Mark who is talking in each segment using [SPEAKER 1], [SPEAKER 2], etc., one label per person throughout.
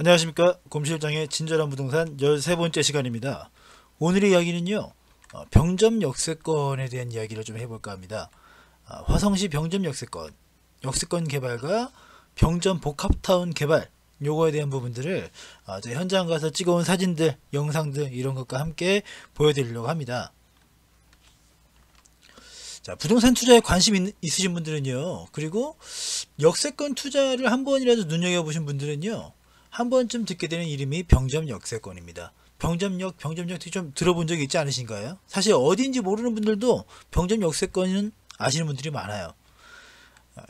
[SPEAKER 1] 안녕하십니까. 곰실장의 친절한 부동산 13번째 시간입니다. 오늘의 이야기는요, 병점 역세권에 대한 이야기를 좀 해볼까 합니다. 화성시 병점 역세권 개발과 병점 복합타운 개발, 요거에 대한 부분들을 저희 현장 가서 찍어온 사진들, 영상들 이런 것과 함께 보여드리려고 합니다. 자, 부동산 투자에 관심 있으신 분들은요, 그리고 역세권 투자를 한 번이라도 눈여겨보신 분들은요, 한 번쯤 듣게 되는 이름이 병점 역세권입니다. 병점역 좀 들어본 적이 있지 않으신가요? 사실 어디인지 모르는 분들도 병점 역세권은 아시는 분들이 많아요.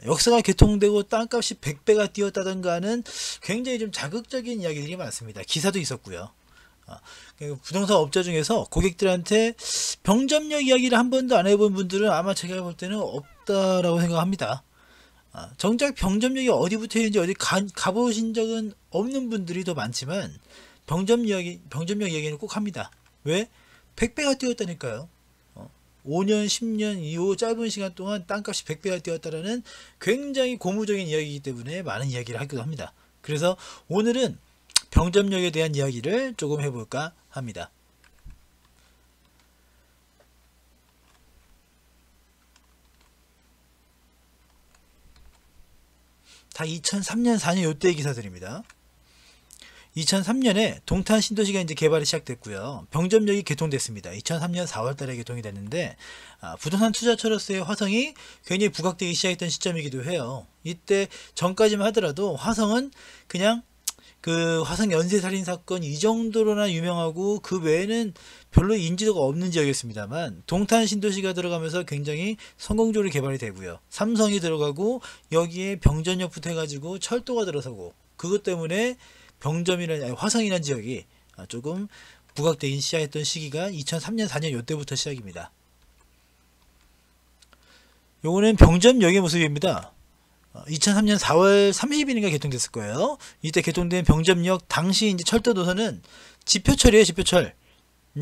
[SPEAKER 1] 역사가 개통되고 땅값이 100배가 뛰었다던가 하는 굉장히 좀 자극적인 이야기들이 많습니다. 기사도 있었고요. 부동산 업자 중에서 고객들한테 병점역 이야기를 한 번도 안 해본 분들은 아마 제가 볼 때는 없다라고 생각합니다. 정작 병점역이 어디 붙어 있는지 어디 가보신 적은 없는 분들이 더 많지만 병점역 이야기는 꼭 합니다. 왜? 100배가 뛰었다니까요. 5년 10년 이 짧은 시간 동안 땅값이 100배가 뛰었다라는 굉장히 고무적인 이야기이기 때문에 많은 이야기를 하기도 합니다. 그래서 오늘은 병점역에 대한 이야기를 조금 해볼까 합니다. 다 2003년 4년 요때의 기사들입니다. 2003년에 동탄 신도시가 이제 개발이 시작됐고요. 병점역이 개통됐습니다. 2003년 4월 달에 개통이 됐는데 부동산 투자처로서의 화성이 굉장히 부각되기 시작했던 시점이기도 해요. 이때 전까지만 하더라도 화성은 그냥 그 화성 연쇄살인 사건 이 정도로나 유명하고 그 외에는 별로 인지도가 없는 지역이었습니다만 동탄 신도시가 들어가면서 굉장히 성공적으로 개발이 되고요. 삼성이 들어가고 여기에 병전역부터 해가지고 철도가 들어서고 그것 때문에 화성이라는 지역이 조금 부각되기 시작했던 시기가 2003년 4년 요때부터 시작입니다. 요거는 병점역의 모습입니다. 2003년 4월 30일인가 개통됐을 거예요. 이때 개통된 병점역 당시 이제 철도 노선은 지표철이에요.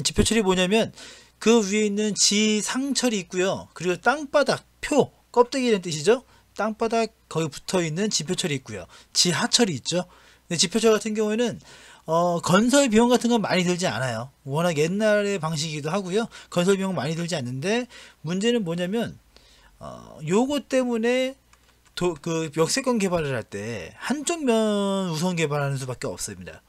[SPEAKER 1] 지표철이 뭐냐면 그 위에 있는 지상철이 있고요. 그리고 땅바닥 표 껍데기라는 뜻이죠. 땅바닥 거기 붙어 있는 지표철이 있고요. 지하철이 있죠. 근데 지표철 같은 경우에는 건설 비용 같은 건 많이 들지 않아요. 워낙 옛날의 방식이기도 하고요. 건설 비용 많이 들지 않는데 문제는 뭐냐면 요거 때문에 그 역세권 개발을 할 때 한쪽 면 우선 개발하는 수밖에 없습니다.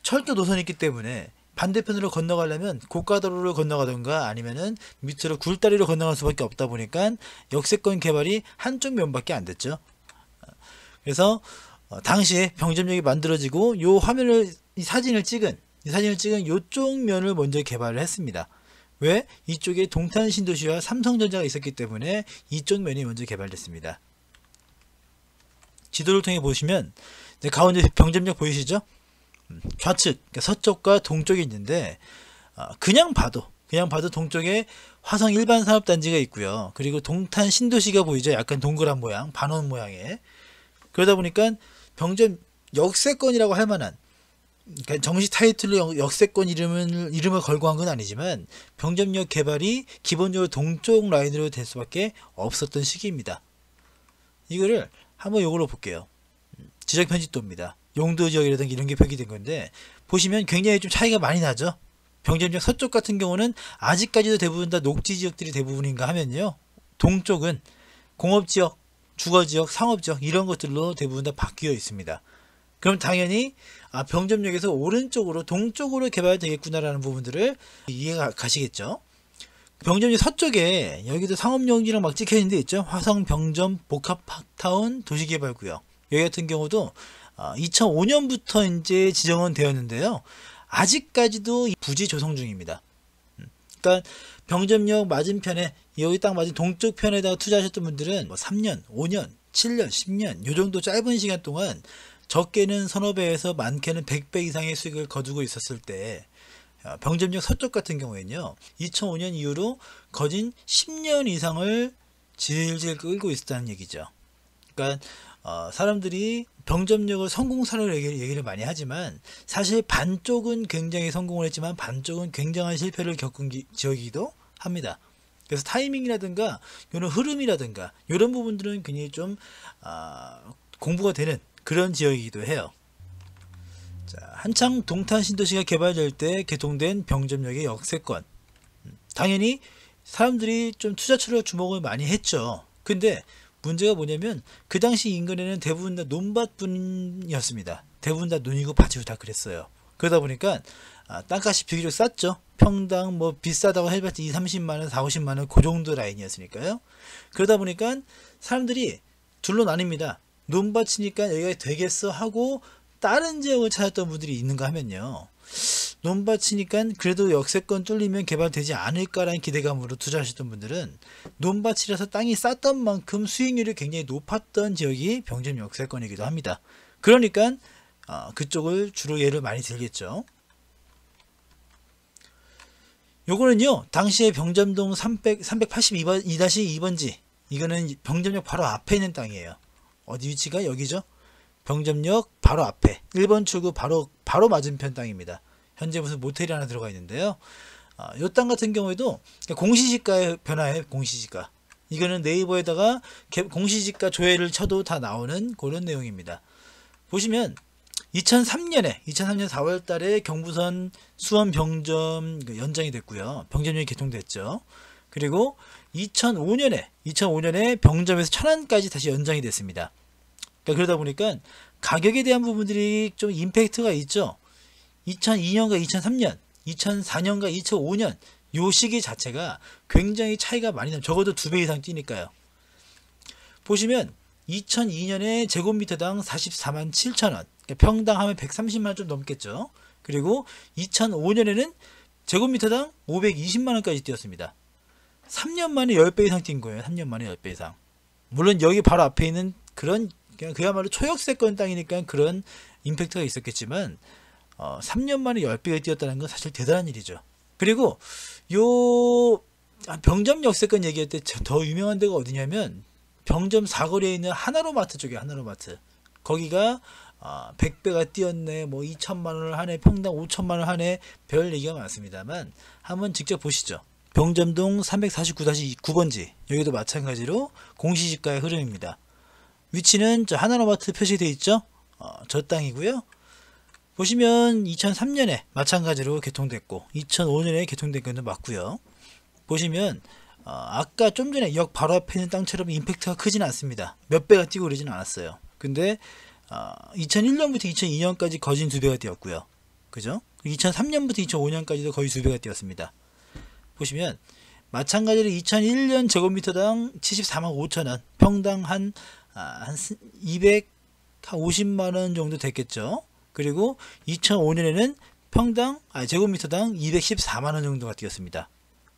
[SPEAKER 1] 철도 노선이 있기 때문에 반대편으로 건너가려면 고가도로를 건너가던가 아니면은 밑으로 굴다리로 건너갈 수밖에 없다 보니까 역세권 개발이 한쪽 면밖에 안 됐죠. 그래서 당시에 병점역이 만들어지고 요 화면을 이 사진을 찍은 요쪽 면을 먼저 개발을 했습니다. 왜? 이쪽에 동탄 신도시와 삼성전자가 있었기 때문에 이쪽 면이 먼저 개발됐습니다. 지도를 통해 보시면 가운데 병점역 보이시죠? 좌측 그러니까 서쪽과 동쪽이 있는데 그냥 봐도 동쪽에 화성 일반 산업단지가 있고요. 그리고 동탄 신도시가 보이죠? 약간 동그란 모양, 반원 모양의. 그러다 보니까 병점 역세권이라고 할 만한 그러니까 정식 타이틀로 역세권 이름을 걸고 한 건 아니지만 병점역 개발이 기본적으로 동쪽 라인으로 될 수밖에 없었던 시기입니다. 이거를 한번 요걸로 볼게요. 지적 편집도입니다. 용도 지역이라든가 이런 게 표기된 건데 보시면 굉장히 좀 차이가 많이 나죠. 병점역 서쪽 같은 경우는 아직까지도 대부분 다 녹지 지역들이 대부분인가 하면요. 동쪽은 공업지역, 주거지역, 상업지역 이런 것들로 대부분 다 바뀌어 있습니다. 그럼 당연히 병점역에서 오른쪽으로 동쪽으로 개발되겠구나라는 부분들을 이해가 가시겠죠. 병점역 서쪽에 여기도 상업용지랑 막 찍혀있는 데 있죠. 화성 병점 복합타운 도시개발구역 여기 같은 경우도 2005년부터 이제 지정은 되었는데요. 아직까지도 부지 조성 중입니다. 그러니까 병점역 맞은편에 여기 딱 맞은 동쪽 편에다가 투자하셨던 분들은 뭐 3년, 5년, 7년, 10년 요 정도 짧은 시간 동안 적게는 서너 배에서 많게는 100배 이상의 수익을 거두고 있었을 때 병점역 서쪽 같은 경우에는요 2005년 이후로 거진 10년 이상을 질질 끌고 있었다는 얘기죠. 그러니까 사람들이 병점역을 성공사로 얘기를 많이 하지만 사실 반쪽은 굉장히 성공을 했지만 반쪽은 굉장한 실패를 겪은 지역이기도 합니다. 그래서 타이밍이라든가 이런 흐름이라든가 이런 부분들은 굉장히 좀 공부가 되는 그런 지역이기도 해요. 자, 한창 동탄 신도시가 개발될 때 개통된 병점역의 역세권. 당연히 사람들이 좀 투자처로 주목을 많이 했죠. 근데 문제가 뭐냐면 그 당시 인근에는 대부분 다 논밭뿐이었습니다. 대부분 다 논이고 밭이고 다 그랬어요. 그러다 보니까 땅값이 비교적 쌌죠. 평당 뭐 비싸다고 해봤자 2, 30만원, 4, 50만원 그 정도 라인이었으니까요. 그러다 보니까 사람들이 둘로 나뉩니다. 논밭이니까 여기가 되겠어 하고 다른 지역을 찾았던 분들이 있는가 하면요. 논밭이니까 그래도 역세권 뚫리면 개발되지 않을까라는 기대감으로 투자하셨던 분들은 논밭이라서 땅이 쌌던 만큼 수익률이 굉장히 높았던 지역이 병점 역세권이기도 합니다. 그러니까 그쪽을 주로 예를 많이 들겠죠. 요거는요, 당시에 병점동 382-2번지, 이거는 병점역 바로 앞에 있는 땅이에요. 어디 위치가 여기죠? 병점역 바로 앞에 1번 출구 바로 맞은편 땅입니다. 현재 무슨 모텔이 하나 들어가 있는데요. 요 땅 같은 경우에도 공시지가의 변화에 공시지가, 이거는 네이버에다가 공시지가 조회를 쳐도 다 나오는 그런 내용입니다. 보시면 2003년 4월 달에 경부선 수원 병점 연장이 됐고요. 병점역이 개통됐죠. 그리고 2005년에 병점에서 천안까지 다시 연장이 됐습니다. 그러다 보니까 가격에 대한 부분들이 좀 임팩트가 있죠. 2002년과 2003년, 2004년과 2005년 요 시기 자체가 굉장히 차이가 많이 나요. 적어도 2배 이상 뛰니까요. 보시면 2002년에 제곱미터당 44만 7천원, 평당 하면 130만원 좀 넘겠죠. 그리고 2005년에는 제곱미터당 520만원까지 뛰었습니다. 3년 만에 10배 이상 뛴 거예요. 3년 만에 10배 이상. 물론 여기 바로 앞에 있는 그런 그야말로 초역세권 땅이니까 그런 임팩트가 있었겠지만 3년 만에 10배가 뛰었다는 건 사실 대단한 일이죠. 그리고 요 병점 역세권 얘기할 때 더 유명한 데가 어디냐면 병점 사거리에 있는 하나로마트 쪽에, 하나로마트. 거기가 100배가 뛰었네, 뭐 2천만원을 하네, 평당 5천만원 하네, 별 얘기가 많습니다만 한번 직접 보시죠. 병점동 349-9번지, 여기도 마찬가지로 공시지가의 흐름입니다. 위치는 저 하나로마트 표시되어 있죠. 저 땅이고요. 보시면 2003년에 마찬가지로 개통됐고 2005년에 개통된 것도 맞고요. 보시면 아까 좀 전에 역 바로 앞에 있는 땅처럼 임팩트가 크진 않습니다. 몇 배가 뛰고 그러진 않았어요. 근데 2001년부터 2002년까지 거진 2배가 뛰었고요. 그죠? 2003년부터 2005년까지도 거의 2배가 뛰었습니다. 보시면 마찬가지로 2001년 제곱미터당 74만 5천원, 평당 한 250만원 정도 됐겠죠. 그리고 2005년에는 평당 제곱미터당 214만원 정도가 뛰었습니다.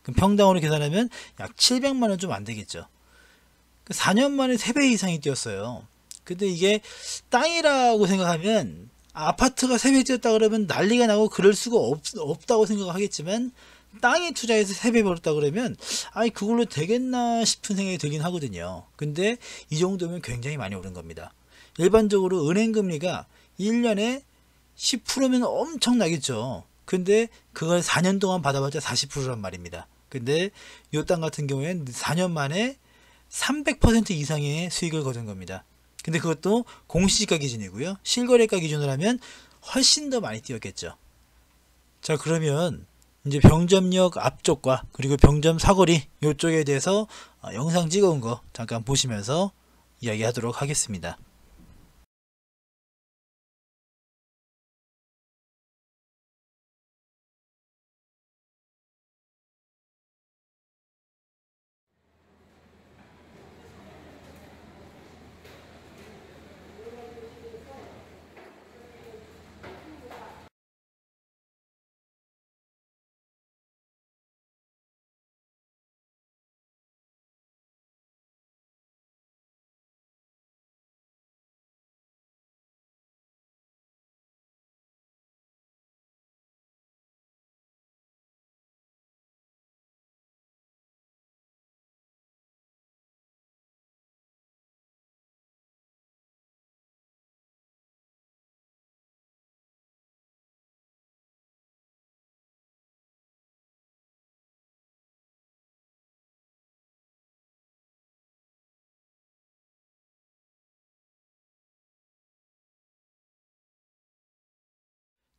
[SPEAKER 1] 그럼 평당으로 계산하면 약 700만원 좀 안되겠죠. 4년 만에 3배 이상이 뛰었어요. 근데 이게 땅이라고 생각하면 아파트가 3배 뛰었다 그러면 난리가 나고 그럴 수가 없다고 생각하겠지만 땅에 투자해서 3배 벌었다 그러면 그걸로 되겠나 싶은 생각이 들긴 하거든요. 근데 이 정도면 굉장히 많이 오른 겁니다. 일반적으로 은행금리가 1년에 10%면 엄청나겠죠. 근데 그걸 4년 동안 받아봤자 40%란 말입니다. 근데 이 땅 같은 경우에는 4년 만에 300% 이상의 수익을 거둔 겁니다. 근데 그것도 공시지가 기준이고요. 실거래가 기준으로 하면 훨씬 더 많이 뛰었겠죠. 자, 그러면 이제 병점역 앞쪽과 그리고 병점 사거리 이쪽에 대해서 영상 찍어온 거 잠깐 보시면서 이야기하도록 하겠습니다.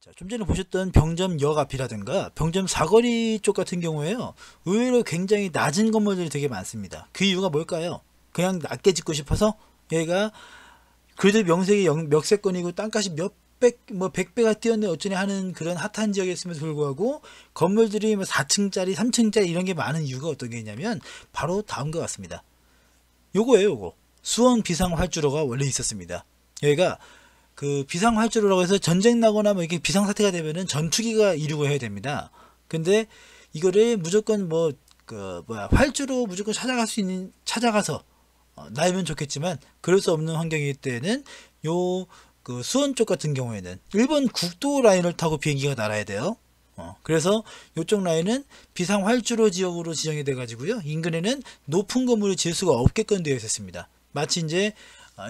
[SPEAKER 1] 자, 좀 전에 보셨던 병점역 앞이라든가 병점 사거리 쪽 같은 경우에요. 의외로 굉장히 낮은 건물들이 되게 많습니다. 그 이유가 뭘까요? 그냥 낮게 짓고 싶어서 여기가 그래도 명색이 멱세권이고 땅값이 몇백 뭐 100배가 뛰었네 어쩌네 하는 그런 핫한 지역이었음에도 불구하고 건물들이 뭐 4층짜리 3층짜리 이런 게 많은 이유가 어떤 게 있냐면 바로 다음과 같습니다. 요거예요. 요거 수원 비상활주로가 원래 있었습니다. 여기가 그 비상활주로라고 해서 전쟁 나거나 뭐 이렇게 비상사태가 되면은 전투기가 이루고 해야 됩니다. 근데 이거를 무조건 뭐 그 활주로 무조건 찾아가서 나이면 좋겠지만 그럴 수 없는 환경이기 때는 요 그 수원 쪽 같은 경우에는 일본 국도 라인을 타고 비행기가 날아야 돼요. 그래서 이쪽 라인은 비상 활주로 지역으로 지정이 돼 가지고요. 인근에는 높은 건물을 지을 수가 없게끔 되어 있었습니다. 마치 이제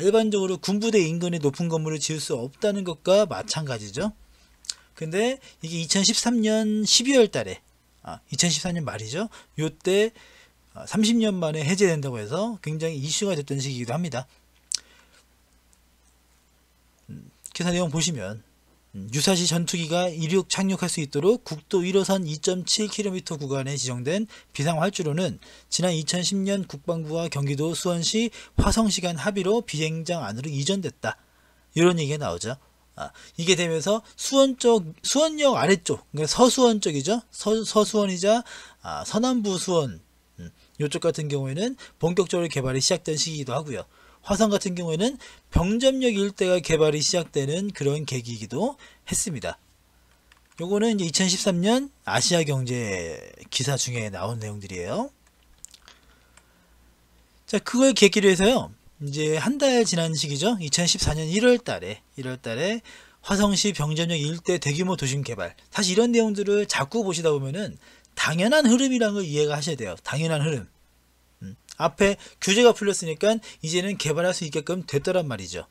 [SPEAKER 1] 일반적으로 군부대 인근에 높은 건물을 지을 수 없다는 것과 마찬가지죠. 근데 이게 2013년 12월 달에 2014년 말이죠. 요때 30년 만에 해제된다고 해서 굉장히 이슈가 됐던 시기이기도 합니다. 기사 내용 보시면 유사시 전투기가 이륙 착륙할 수 있도록 국도 1호선 2.7km 구간에 지정된 비상활주로는 지난 2010년 국방부와 경기도 수원시 화성시 간 합의로 비행장 안으로 이전됐다. 이런 얘기가 나오죠. 이게 되면서 수원역 아래쪽, 그러니까 서수원 쪽이죠. 서수원이자 서남부 수원 이쪽 같은 경우에는 본격적으로 개발이 시작된 시기이기도 하고요. 화성 같은 경우에는 병점역 일대가 개발이 시작되는 그런 계기이기도 했습니다. 요거는 이제 2013년 아시아 경제 기사 중에 나온 내용들이에요. 자, 그걸 계기로 해서요. 이제 한 달 지난 시기죠. 2014년 1월 달에 화성시 병점역 일대 대규모 도심 개발. 사실 이런 내용들을 자꾸 보시다 보면은 당연한 흐름이라는 걸 이해가 하셔야 돼요. 당연한 흐름. 앞에 규제가 풀렸으니까 이제는 개발할 수 있게끔 됐더란 말이죠.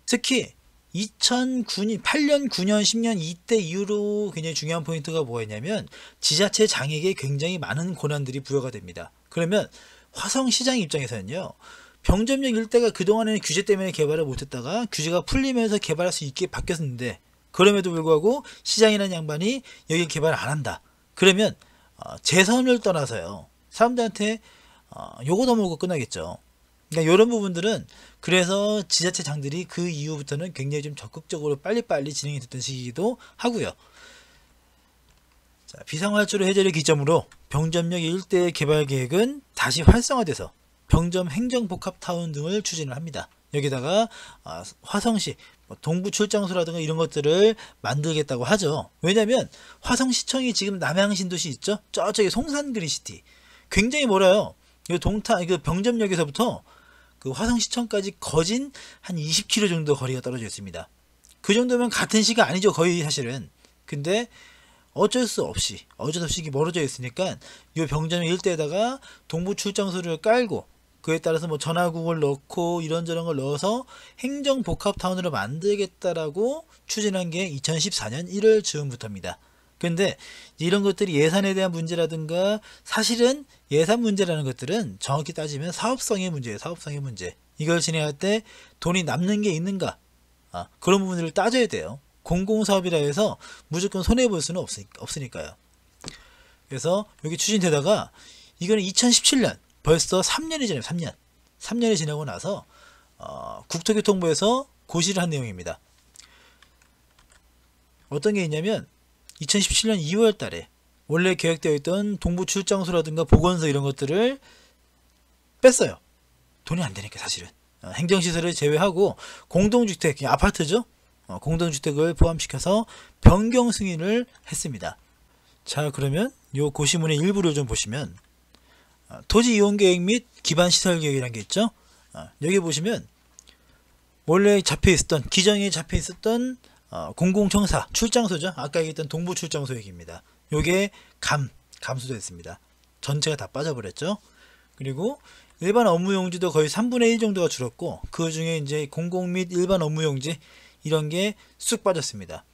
[SPEAKER 1] 특히 2008년, 9년, 10년 이때 이후로 굉장히 중요한 포인트가 뭐였냐면 지자체 장에게 굉장히 많은 권한들이 부여가 됩니다. 그러면 화성시장 입장에서는요. 병점역 일대가 그동안에는 규제 때문에 개발을 못했다가 규제가 풀리면서 개발할 수 있게 바뀌었는데 그럼에도 불구하고 시장이라는 양반이 여기 개발을 안 한다. 그러면 재선을 떠나서요. 사람들한테 요거 넘어오고 끝나겠죠. 그러니까 이런 부분들은 그래서 지자체 장들이 그 이후부터는 굉장히 좀 적극적으로 빨리빨리 진행이 됐던 시기이기도 하고요. 자, 비상활주로 해제를 기점으로 병점역 일대의 개발 계획은 다시 활성화돼서 병점 행정복합타운 등을 추진을 합니다. 여기다가 화성시 동부출장소라든가 이런 것들을 만들겠다고 하죠. 왜냐하면 화성시청이 지금 남양신도시 있죠. 저쪽에 송산그린시티 굉장히 멀어요. 이 병점역에서부터 그 화성시청까지 거진 한 20km 정도 거리가 떨어져 있습니다. 그 정도면 같은 시가 아니죠. 거의 사실은. 근데 어쩔 수 없이 이게 멀어져 있으니까 이 병점역 일대에다가 동부출장소를 깔고 그에 따라서 뭐 전화국을 넣고 이런저런 걸 넣어서 행정복합타운으로 만들겠다라고 추진한 게 2014년 1월 즈음부터입니다. 근데 이런 것들이 예산에 대한 문제라든가 사실은 예산 문제라는 것들은 정확히 따지면 사업성의 문제예요. 사업성의 문제. 이걸 진행할 때 돈이 남는 게 있는가? 그런 부분들을 따져야 돼요. 공공사업이라 해서 무조건 손해볼 수는 없으니까요. 그래서 여기 추진되다가 이거는 2017년 벌써 3년이 지나요. 3년이 지나고 나서 국토교통부에서 고시를 한 내용입니다. 어떤 게 있냐면 2017년 2월 달에 원래 계획되어 있던 동부출장소라든가 보건소 이런 것들을 뺐어요. 돈이 안 되니까 사실은. 행정시설을 제외하고 공동주택, 아파트죠. 공동주택을 포함시켜서 변경 승인을 했습니다. 자, 그러면 요 고시문의 일부를 좀 보시면 토지 이용 계획 및 기반 시설 계획이라는 게 있죠. 여기 보시면 원래 기존에 잡혀 있었던 공공청사 출장소죠. 아까 얘기했던 동부출장소 얘기입니다. 요게 감소됐습니다. 전체가 다 빠져버렸죠. 그리고 일반 업무용지도 거의 3분의 1 정도가 줄었고 그 중에 이제 공공 및 일반 업무용지 이런 게 쑥 빠졌습니다.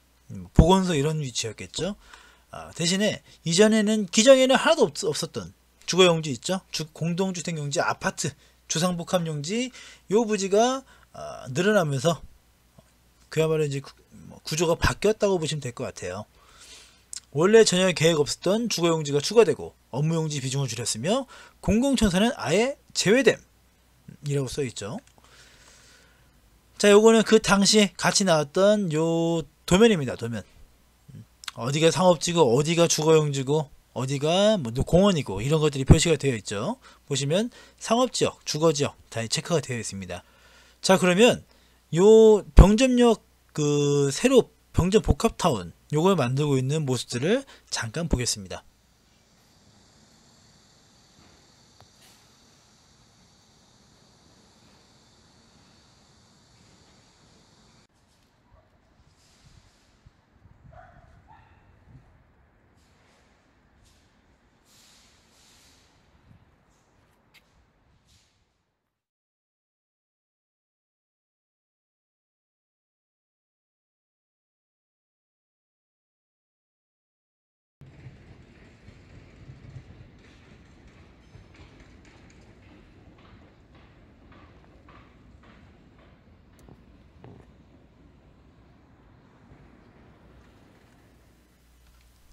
[SPEAKER 1] 보건소 이런 위치였겠죠. 대신에 이전에는 기존에는 하나도 없었던 주거용지 있죠. 공동주택용지, 아파트, 주상복합용지 요 부지가 늘어나면서 그야말로 이제 구조가 바뀌었다고 보시면 될 것 같아요. 원래 전혀 계획 없었던 주거용지가 추가되고 업무용지 비중을 줄였으며 공공청사는 아예 제외됨 이라고 써있죠. 자, 요거는 그 당시에 같이 나왔던 요 도면입니다. 도면. 어디가 상업지고 어디가 주거용지고 어디가 뭐 공원이고 이런 것들이 표시가 되어 있죠. 보시면 상업지역, 주거지역 다 체크가 되어 있습니다. 자, 그러면 요 병점역 그 새로 병점 복합타운 요걸 만들고 있는 모습들을 잠깐 보겠습니다.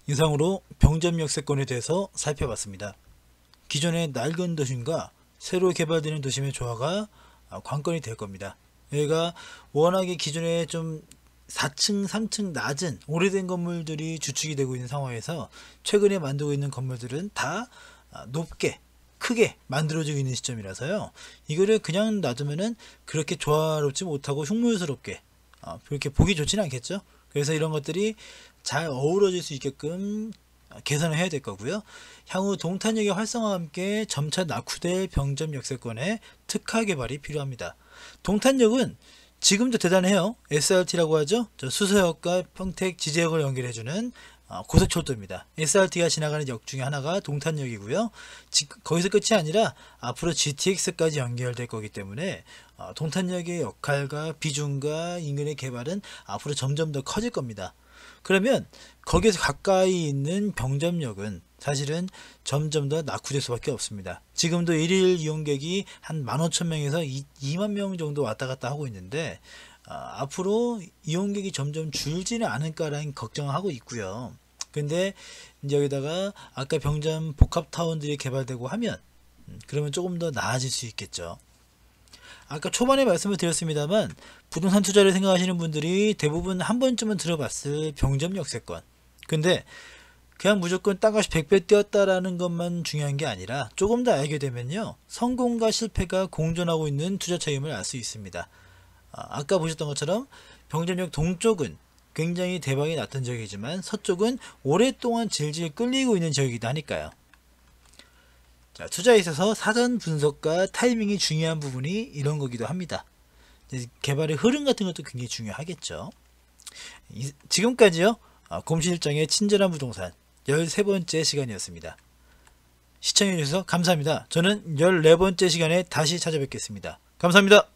[SPEAKER 1] 이상으로 병점역 세권에 대해서 살펴봤습니다. 기존의 낡은 도심과 새로 개발되는 도심의 조화가 관건이 될 겁니다. 여기가 워낙에 기존에 좀 4층, 3층 낮은 오래된 건물들이 주축이 되고 있는 상황에서 최근에 만들고 있는 건물들은 다 높게 크게 만들어지고 있는 시점이라서요. 이거를 그냥 놔두면은 그렇게 조화롭지 못하고 흉물스럽게 그렇게 보기 좋지는 않겠죠. 그래서 이런 것들이 잘 어우러질 수 있게끔 개선을 해야 될 거고요. 향후 동탄역의 활성화와 함께 점차 낙후될 병점 역세권의 특화 개발이 필요합니다. 동탄역은 지금도 대단해요. SRT라고 하죠. 저 수서역과 평택 지제역을 연결해주는 고속철도입니다. SRT가 지나가는 역 중에 하나가 동탄역이고요. 거기서 끝이 아니라 앞으로 GTX까지 연결될 거기 때문에 동탄역의 역할과 비중과 인근의 개발은 앞으로 점점 더 커질 겁니다. 그러면 거기에서 가까이 있는 병점역은 사실은 점점 더 낙후될 수밖에 없습니다. 지금도 일일 이용객이 한 15,000명에서 2만 정도 왔다 갔다 하고 있는데 앞으로 이용객이 점점 줄지는 않을까라는 걱정을 하고 있고요. 근데 이제 여기다가 아까 병점 복합타운들이 개발되고 하면 그러면 조금 더 나아질 수 있겠죠. 아까 초반에 말씀을 드렸습니다만 부동산 투자를 생각하시는 분들이 대부분 한 번쯤은 들어봤을 병점 역세권. 근데 그냥 무조건 땅값이 100배 뛰었다라는 것만 중요한 게 아니라 조금 더 알게 되면요, 성공과 실패가 공존하고 있는 투자 차임을 알 수 있습니다. 아까 보셨던 것처럼 병점역 동쪽은 굉장히 대박이 났던 지역이지만 서쪽은 오랫동안 질질 끌리고 있는 지역이기도 하니까요. 자, 투자에 있어서 사전 분석과 타이밍이 중요한 부분이 이런 거기도 합니다. 개발의 흐름 같은 것도 굉장히 중요하겠죠. 지금까지요, 곰실장의 친절한 부동산 13번째 시간이었습니다. 시청해주셔서 감사합니다. 저는 14번째 시간에 다시 찾아뵙겠습니다. 감사합니다.